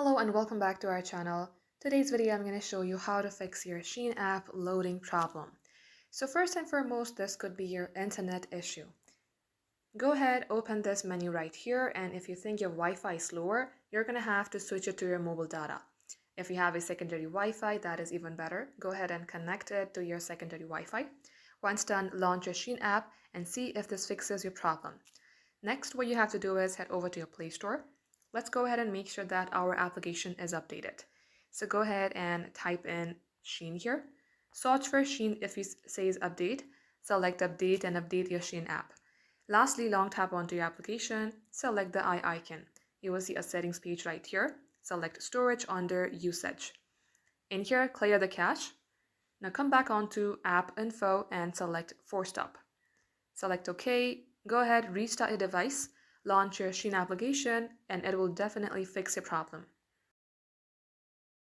Hello and welcome back to our channel. Today's video I'm going to show you how to fix your SHEIN app loading problem. So first and foremost, this could be your internet issue. Go ahead, open this menu right here, and if you think your Wi-Fi is slower, you're going to have to switch it to your mobile data. If you have a secondary Wi-Fi, that is even better. Go ahead and connect it to your secondary Wi-Fi. Once done, launch your SHEIN app and see if this fixes your problem. Next, what you have to do is head over to your Play Store. Let's go ahead and make sure that our application is updated. So go ahead and type in SHEIN here. Search for SHEIN if it says update. Select update and update your SHEIN app. Lastly, long tap onto your application. Select the eye icon. You will see a settings page right here. Select storage under usage. In here, clear the cache. Now come back onto app info and select force stop. Select OK. Go ahead, restart your device, launch your SHEIN application, and it will definitely fix your problem.